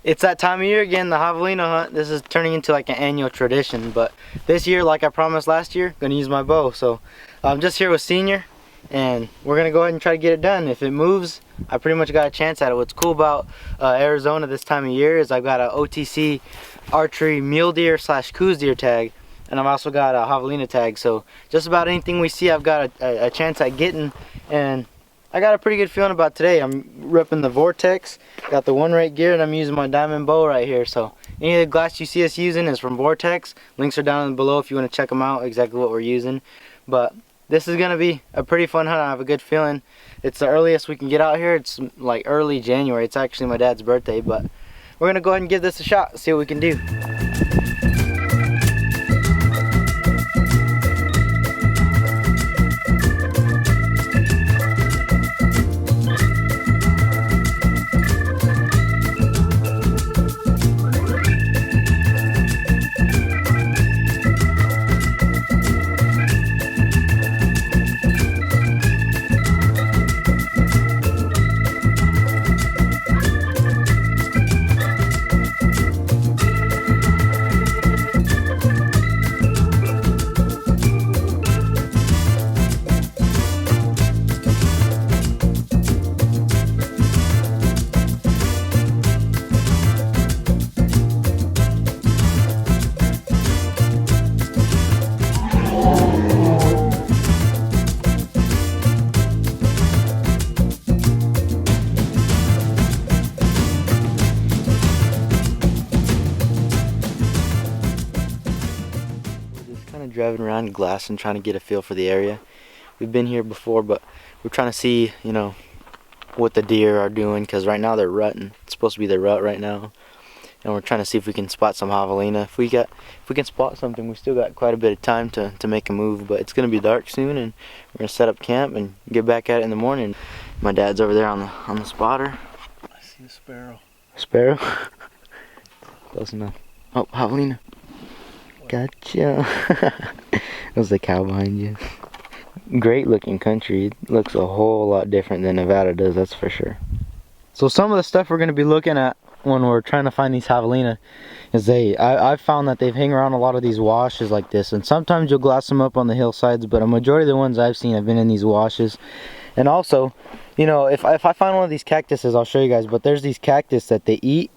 It's that time of year again, the javelina hunt. This is turning into like an annual tradition, but this year, like I promised last year, gonna use my bow. So I'm just here with Senior, and we're gonna go ahead and try to get it done. If it moves, I pretty much got a chance at it. What's cool about Arizona this time of year is I've got a OTC archery mule deer / coos deer tag, and I've also got a javelina tag. So just about anything we see, I've got a chance at getting, and I got a pretty good feeling about today. I'm ripping the Vortex, got the 1-rate gear, and I'm using my diamond bow right here. So any of the glass you see us using is from Vortex. Links are down below if you want to check them out, exactly what we're using. But this is going to be a pretty fun hunt. I have a good feeling. It's the earliest we can get out here. It's like early January. It's actually my dad's birthday, but we're going to go ahead and give this a shot, see what we can do. Driving around glass and trying to get a feel for the area. We've been here before, but we're trying to see, you know, what the deer are doing, because right now they're rutting. It's supposed to be their rut right now, and we're trying to see if we can spot some javelina. If we can spot something, we still got quite a bit of time to make a move, but it's gonna be dark soon, and we're gonna set up camp and get back at it in the morning. My dad's over there on the spotter. I see a sparrow. A sparrow? Close enough. Oh, javelina. Gotcha. There's the cow behind you. Great looking country. It looks a whole lot different than Nevada does, that's for sure. So some of the stuff we're going to be looking at when we're trying to find these javelina is I've found that they've hang around a lot of these washes like this, and sometimes you'll glass them up on the hillsides, but a majority of the ones I've seen have been in these washes. And also, you know, if I find one of these cactuses, I'll show you guys, but there's these cactus that they eat.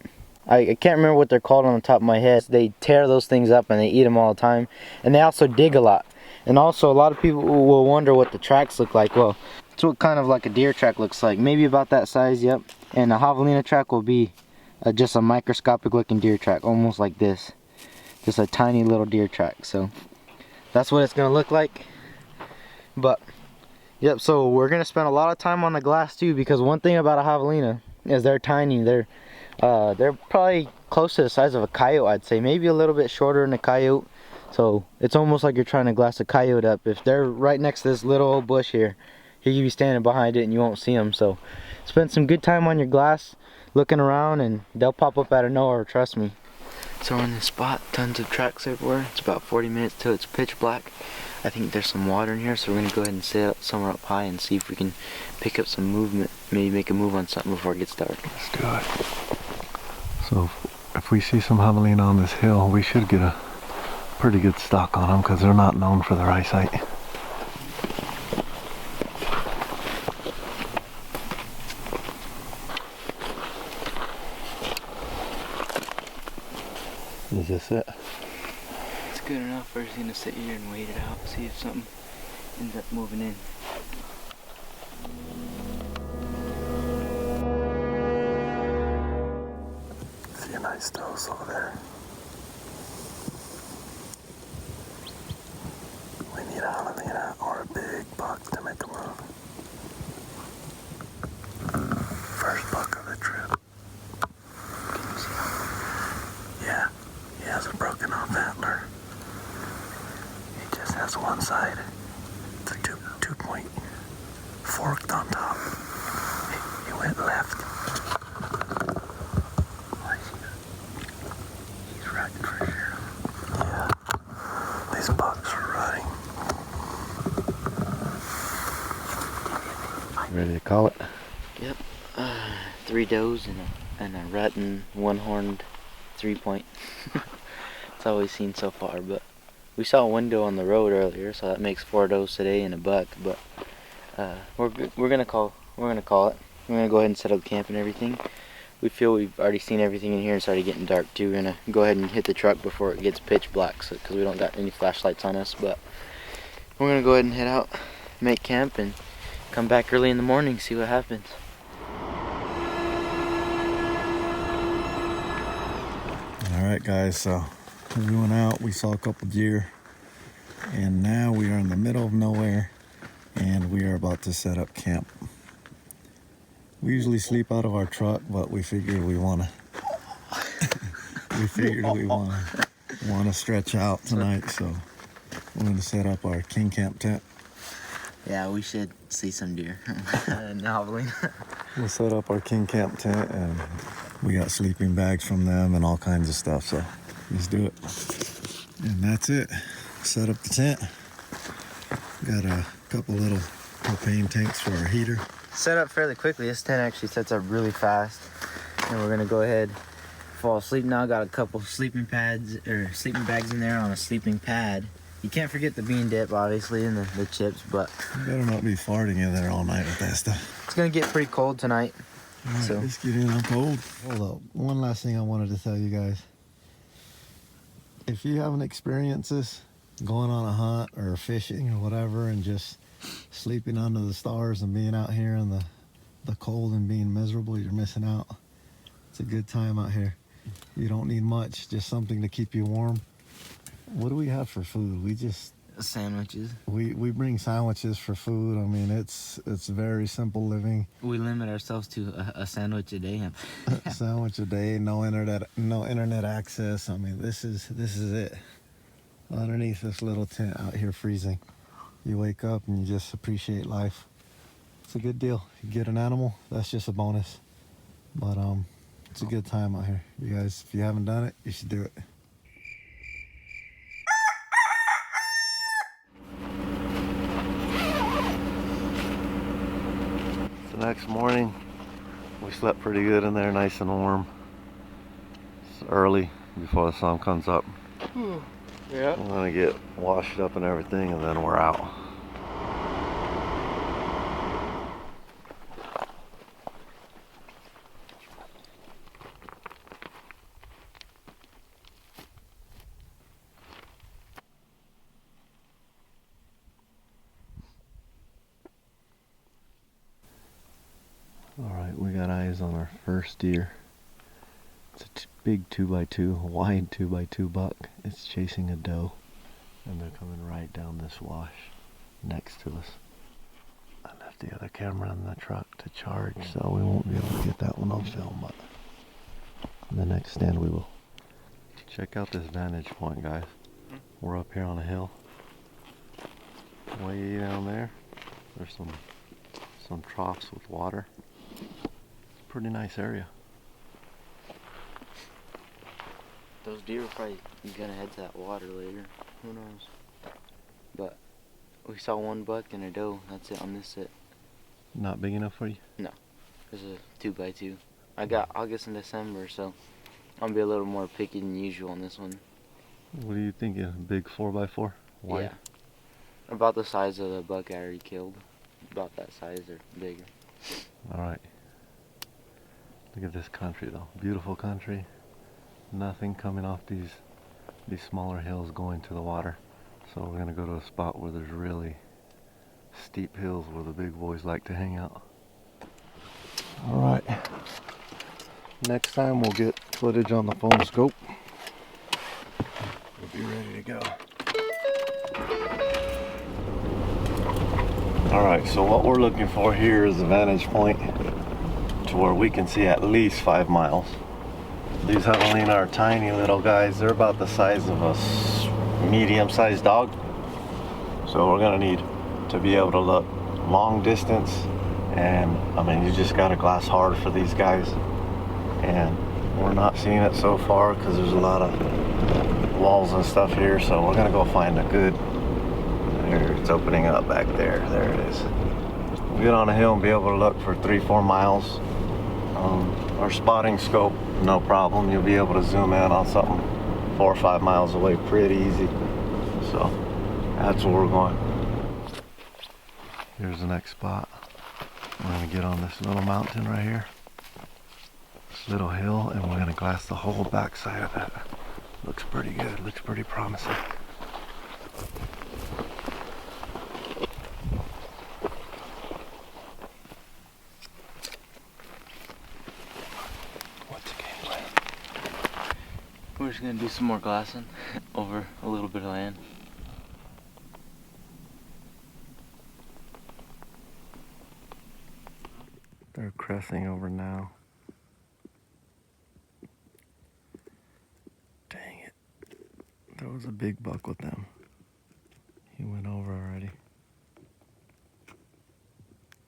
I can't remember what they're called on the top of my head. They tear those things up and they eat them all the time. And they also dig a lot. And also a lot of people will wonder what the tracks look like. Well, it's what kind of like a deer track looks like. Maybe about that size, yep. And a javelina track will be just a microscopic looking deer track, almost like this. Just a tiny little deer track. So that's what it's going to look like. But, yep, so we're going to spend a lot of time on the glass too, because one thing about a javelina is they're tiny. They're probably close to the size of a coyote, I'd say. Maybe a little bit shorter than a coyote. So it's almost like you're trying to glass a coyote up. If they're right next to this little old bush here, you can be standing behind it and you won't see them. So spend some good time on your glass, looking around, and they'll pop up out of nowhere, trust me. So we're in this spot, tons of tracks everywhere. It's about 40 minutes till it's pitch black. I think there's some water in here, so we're gonna go ahead and set up somewhere up high and see if we can pick up some movement. Maybe make a move on something before it gets dark. Let's do it. So if we see some javelina on this hill, we should get a pretty good stock on them, because they're not known for their eyesight. Is this it? It's good enough. We're just gonna sit here and wait it out, see if something ends up moving in. See a nice does over there. We need a javelina or a big buck to make a move. First buck of the trip. Yeah, he hasn't broken off antler. He just has one side. It's a two-point forked on top. He went left. He's right for sure. Yeah, these bucks are rutting. Ready to call it? Yep. 3 does and and a rotten one-horned 3-point. It's all we've seen so far, but we saw a window on the road earlier, so that makes 4 does today and a buck. But we're gonna call it. We're gonna go ahead and set up camp and everything. We feel we've already seen everything in here and started getting dark too. We're gonna go ahead and hit the truck before it gets pitch black, because we don't got any flashlights on us. But we're gonna go ahead and head out, make camp, and come back early in the morning, see what happens. Alright guys, so we went out, we saw a couple deer, and now we are in the middle of nowhere and we are about to set up camp. We usually sleep out of our truck, but we figured we wanna wanna stretch out tonight, so we're gonna set up our king camp tent. Yeah, we should see some deer in Javelina. We'll set up our king camp tent, and we got sleeping bags from them and all kinds of stuff, so let's do it. And that's it. Set up the tent. Got a couple little propane tanks for our heater. Set up fairly quickly. This tent actually sets up really fast, and we're gonna go ahead fall asleep now. Got a couple sleeping pads or sleeping bags in there on a sleeping pad. You can't forget the bean dip, obviously, and the chips, but You better not be farting in there all night with that stuff. it's gonna get pretty cold tonight. All right, So let's get in on cold. Hold up. One last thing I wanted to tell you guys. If you haven't experienced this, going on a hunt or fishing or whatever, and just sleeping under the stars and being out here in the cold and being miserable, you're missing out. It's a good time out here. You don't need much, just something to keep you warm. What do we have for food? sandwiches. We bring sandwiches for food. I mean, it's very simple living. We limit ourselves to a sandwich a day. A sandwich a day, no internet access. I mean, this is it. Underneath this little tent out here freezing, you wake up and you just appreciate life. It's a good deal. You get an animal, that's just a bonus. But it's a good time out here. You guys, if you haven't done it, you should do it. The next morning, we slept pretty good in there, nice and warm. It's early before the sun comes up. Yeah. I'm gonna get washed up and everything, and then we're out. Alright, we got eyes on our first deer. It's a big 2x2, a wide 2x2 buck. It's chasing a doe, and they're coming right down this wash next to us. I left the other camera in the truck to charge, so we won't be able to get that one on film, but in the next stand we will. Check out this vantage point, guys. We're up here on a hill. Way down there, there's some troughs with water. It's a pretty nice area. Those deer are probably gonna head to that water later. Who knows? But we saw one buck and a doe. That's it on this set. Not big enough for you? No. It's a 2x2. I got August and December, so I'll be a little more picky than usual on this one. What are you thinking? A big 4x4? Wide? Yeah. About the size of the buck I already killed. About that size or bigger. Alright. Look at this country though. Beautiful country. Nothing coming off these smaller hills going to the water. So we're gonna go to a spot where there's really steep hills where the big boys like to hang out. Alright. Next time we'll get footage on the phone scope. We'll be ready to go. Alright, so what we're looking for here is a vantage point to where we can see at least 5 miles. These Javelina are tiny little guys. They're about the size of a medium-sized dog. So we're gonna need to be able to look long distance, and I mean, you just gotta glass hard for these guys. And we're not seeing it so far because there's a lot of walls and stuff here, so we're gonna go find a good. There, it's opening up back there. There it is. We'll get on a hill and be able to look for 3-4 miles. our spotting scope, no problem. You'll be able to zoom in on something 4 or 5 miles away pretty easy. So that's where we're going. Here's the next spot. We're gonna get on this little mountain right here, this little hill, and we're gonna glass the whole backside of it. Looks pretty good, looks pretty promising. What's the game plan? We're just gonna do some more glassing over a little bit of land. They're cressing over now. Dang it. There was a big buck with them. He went over already.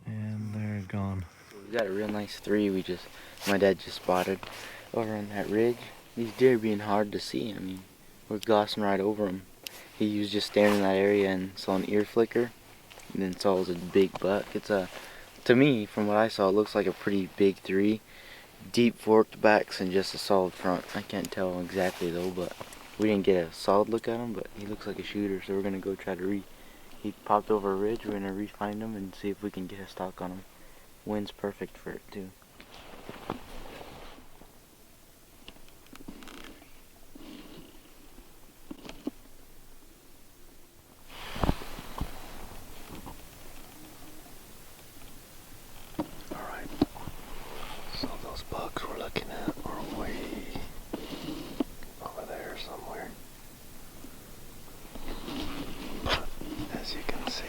And they're gone. We got a real nice 3 my dad just spotted over on that ridge. These deer being hard to see. I mean, we're glossing right over them. He was just standing in that area and saw an ear flicker, and then saw it was a big buck. To me, from what I saw, it looks like a pretty big 3. Deep forked backs and just a solid front. I can't tell exactly though, but we didn't get a solid look at him, but he looks like a shooter, so we're gonna go try to he popped over a ridge. We're gonna re-find him and see if we can get a stalk on him. Wind's perfect for it too. Alright. So those bucks we're looking at are way over there somewhere. But as you can see,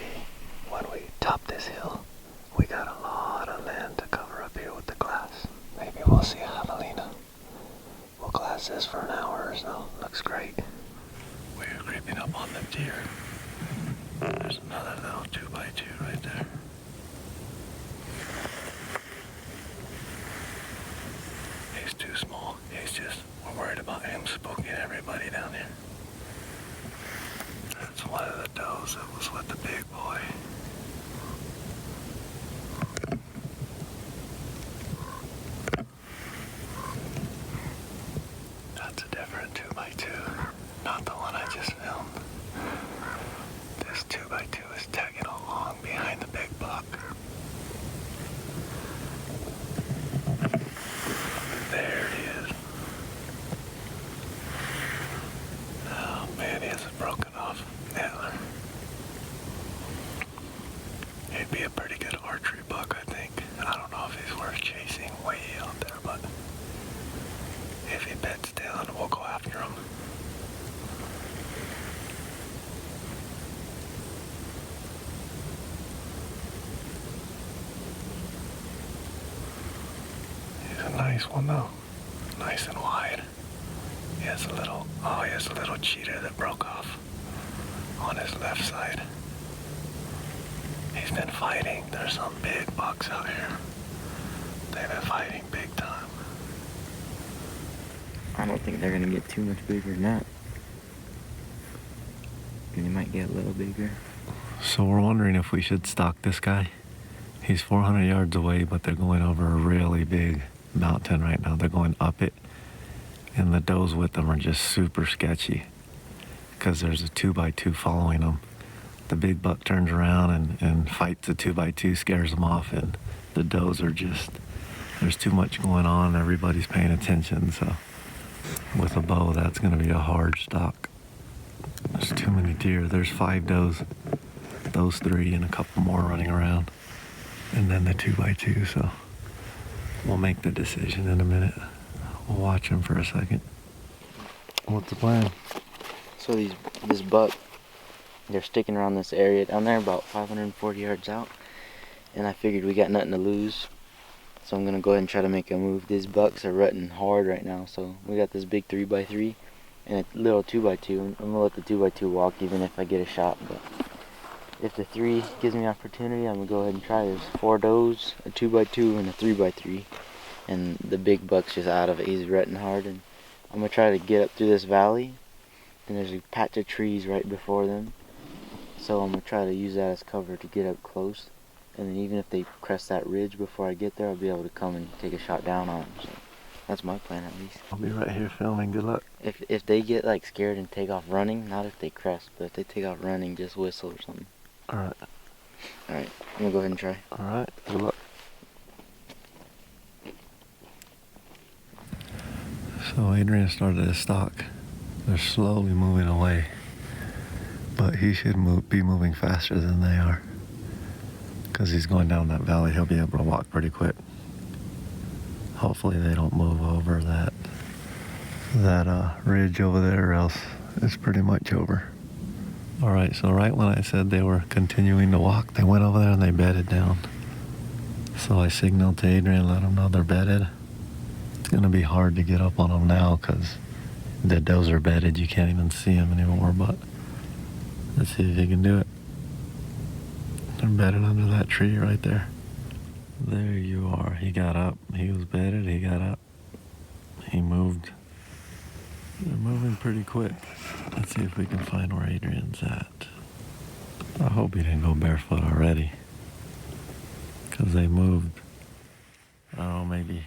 when we top this hill, we got a lot of land to cover up here with the glass. Maybe we'll see a javelina. We'll glass this for an hour or so. Looks great. We're creeping up on them deer. There's another little 2x2 right there. He's too small. We're worried about him spooking everybody down here. That's one of the does that was with the big boy. That's a different 2x2, not the one I just filmed. This 2x2 is tagging along behind the big buck. There he is. Oh man, he has a broken off antler. He'd be a pretty good archery buck, I think. I don't know if he's worth chasing way out there, but if he beds down, we'll go after him. He's a nice one though. Nice and wide. He has a little cheater that broke off on his left side. He's been fighting. There's some big bucks out here. They've been fighting big time. I don't think they're gonna get too much bigger than that. They might get a little bigger. So we're wondering if we should stalk this guy. He's 400 yards away, but they're going over a really big mountain right now. They're going up it, and the does with them are just super sketchy because there's a 2x2 following them. The big buck turns around and fights the 2x2, scares them off, and the does are just, there's too much going on. Everybody's paying attention, so with a bow, that's going to be a hard stalk. There's too many deer. There's 5 does, those 3, and a couple more running around, and then the 2x2, so we'll make the decision in a minute. We'll watch him for a second. What's the plan? So this buck, they're sticking around this area down there about 540 yards out, and I figured we got nothing to lose, so I'm gonna go ahead and try to make a move. These bucks are rutting hard right now, so we got this big 3x3 and a little 2x2. I'm gonna let the 2x2 walk even if I get a shot, but if the 3 gives me opportunity, I'm gonna go ahead and try. There's 4 does, a 2x2, and a 3x3, and the big buck's just out of it. He's rutting hard, and I'm gonna try to get up through this valley, and there's a patch of trees right before them, so I'm gonna try to use that as cover to get up close And then even if they crest that ridge before I get there, I'll be able to come and take a shot down on them. So that's my plan at least. I'll be right here filming. Good luck. If they get like scared and take off running, not if they crest, but if they take off running, just whistle or something. Alright. Alright, I'm gonna go ahead and try. Alright, good luck. So Adrian started a stalk. They're slowly moving away, but he should be moving faster than they are, because he's going down that valley. He'll be able to walk pretty quick. Hopefully they don't move over that ridge over there, or else it's pretty much over. Alright, so right when I said they were continuing to walk, they went over there and they bedded down. So I signaled to Adrian, let them know they're bedded. It's going to be hard to get up on them now because the does are bedded. You can't even see them anymore, but let's see if you can do it. They're bedded under that tree right there. There you are. He got up. He was bedded. He got up. He moved. They're moving pretty quick. Let's see if we can find where Adrian's at. I hope he didn't go barefoot already, because they moved, I don't know, maybe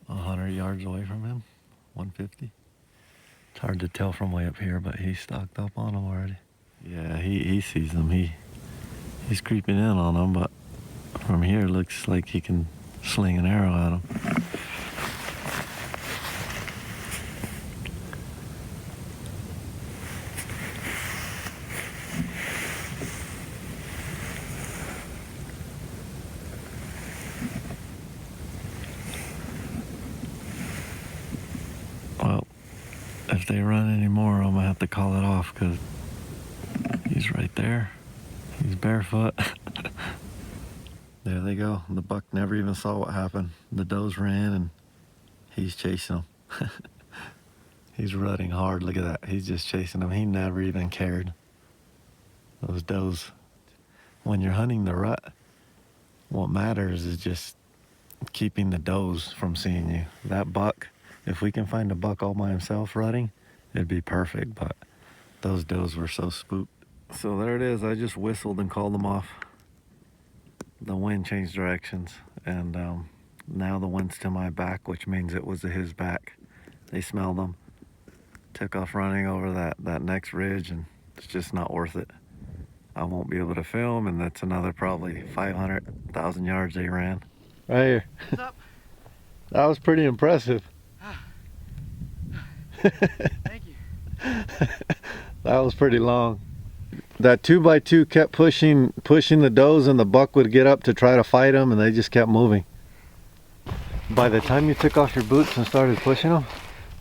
100 yards away from him, 150. It's hard to tell from way up here, but he's stocked up on them already. Yeah, he sees them. He's creeping in on them, but from here it looks like he can sling an arrow at them. Well, if they run anymore, I'm gonna have to call it off, because he's right there. He's barefoot. There they go. The buck never even saw what happened. The does ran and he's chasing them. He's running hard. Look at that. He's just chasing them. He never even cared. Those does, when you're hunting the rut, what matters is just keeping the does from seeing you. That buck, if we can find a buck all by himself running, it'd be perfect, but those does were so spooked. So there it is. I just whistled and called them off. The wind changed directions, and now the wind's to my back, which means it was to his back. They smelled them, took off running over that next ridge, and it's just not worth it. I won't be able to film, and that's another probably 500,000 yards they ran. Right here. What's up? That was pretty impressive. Thank you. That was pretty long. That 2x2 kept pushing the does, and the buck would get up to try to fight them, and they just kept moving. By the time you took off your boots and started pushing them,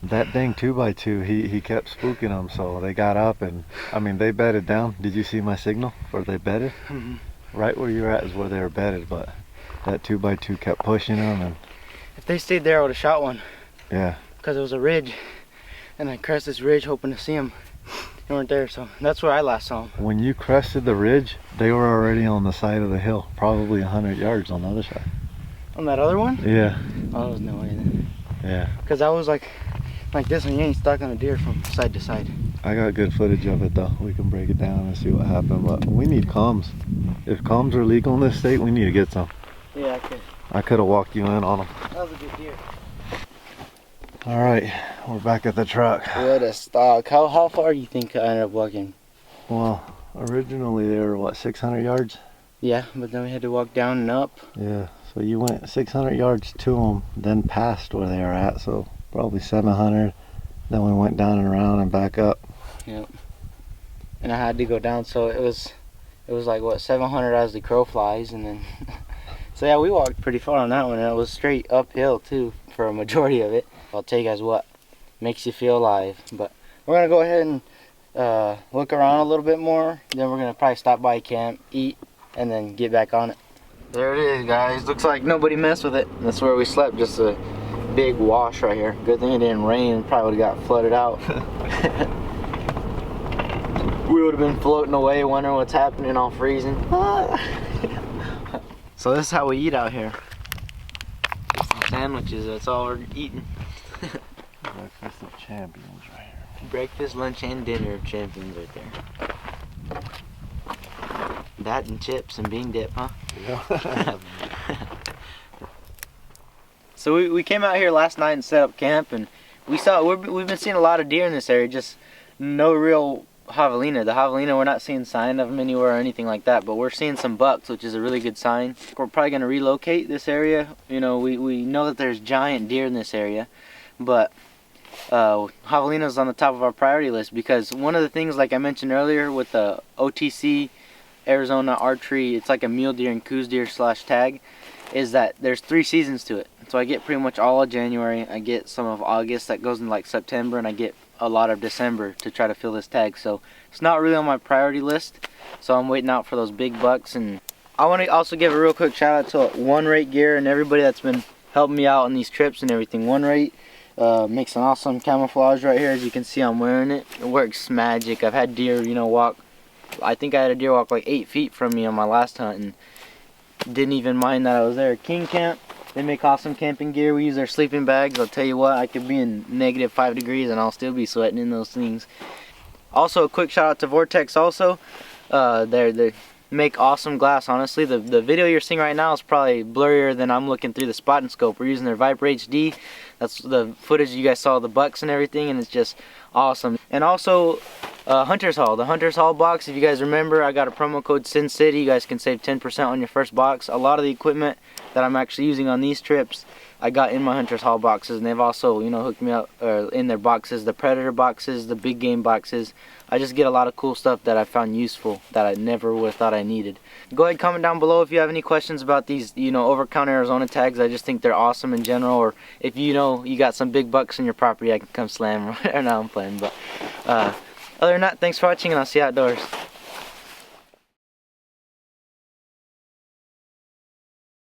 that dang 2x2, he kept spooking them, so they got up, and I mean, they bedded down. Did you see my signal where they bedded? Mm-hmm. Right where you're at is where they were bedded, but that 2x2 kept pushing them, and If they stayed there, I would have shot one. yeah. Because it was a ridge, and I crest this ridge hoping to see them. They weren't there, so that's where I last saw them. When you crested the ridge, they were already on the side of the hill, probably 100 yards on the other side. On that other one? Yeah, Oh, there was no way then. yeah. Because I was like this one, you ain't stuck on a deer from side to side. I got good footage of it though. We can break it down and see what happened, but we need comms. If comms are legal in this state, we need to get some. Yeah, I could. I could have walked you in on them. That was a good deer. All right, we're back at the truck. What a stalk. How far do you think I ended up walking? Well, originally they were what, 600 yards? Yeah, but then we had to walk down and up. Yeah, so you went 600 yards to them, then past where they were at, so probably 700. Then we went down and around and back up. Yep. And I had to go down, so it was like what, 700 as the crow flies, and then so yeah, we walked pretty far on that one, and it was straight uphill too for a majority of it. I'll take as what makes you feel alive. But we're gonna go ahead and look around a little bit more. Then we're gonna probably stop by camp, eat, and then get back on it. There it is, guys. Looks like nobody messed with it. That's where we slept. Just a big wash right here. Good thing it didn't rain. Probably would have got flooded out. We would have been floating away, wondering what's happening, all freezing. So this is how we eat out here. Some sandwiches. That's all we're eating. Breakfast of champions right here. Breakfast, lunch, and dinner of champions right there. That and chips and bean dip, huh? Yeah. So we came out here last night and set up camp, and we've been seeing a lot of deer in this area, just no real javelina. The javelina, we're not seeing sign of them anywhere or anything like that, but we're seeing some bucks, which is a really good sign. We're probably going to relocate this area. You know, we know that there's giant deer in this area, but javelina is on the top of our priority list, because one of the things, like I mentioned earlier, with the OTC Arizona archery, it's like a mule deer and coos deer / tag, is that there's 3 seasons to it. So I get pretty much all of January, I get some of August that goes into like September, and I get a lot of December to try to fill this tag. So it's not really on my priority list, so I'm waiting out for those big bucks. And I want to also give a real quick shout out to One Rate Gear and everybody that's been helping me out on these trips and everything. One Rate makes an awesome camouflage right here. As you can see, I'm wearing it. It works magic. I've had deer, you know, walk, I think I had a deer walk like 8 feet from me on my last hunt and didn't even mind that I was there. King Camp, they make awesome camping gear. We use their sleeping bags. I'll tell you what, I could be in -5 degrees and I'll still be sweating in those things. Also, a quick shout out to Vortex also. They make awesome glass, honestly. The video you're seeing right now is probably blurrier than I'm looking through the spotting scope. We're using their Viper HD. That's the footage you guys saw of the bucks and everything, and it's just awesome. And also, Hunter's Hall. The Hunter's Hall box, if you guys remember, I got a promo code Sin City. You guys can save 10% on your first box. A lot of the equipment that I'm actually using on these trips, I got in my Hunter's Hall boxes, and they've also, you know, hooked me up in their boxes, the Predator boxes, the big game boxes. I just get a lot of cool stuff that I found useful that I never would have thought I needed. Go ahead, comment down below if you have any questions about these, you know, over-counter Arizona tags. I just think they're awesome in general, or if you know you got some big bucks in your property, I can come slam. Right now I'm playing, but other than that, thanks for watching, and I'll see you outdoors.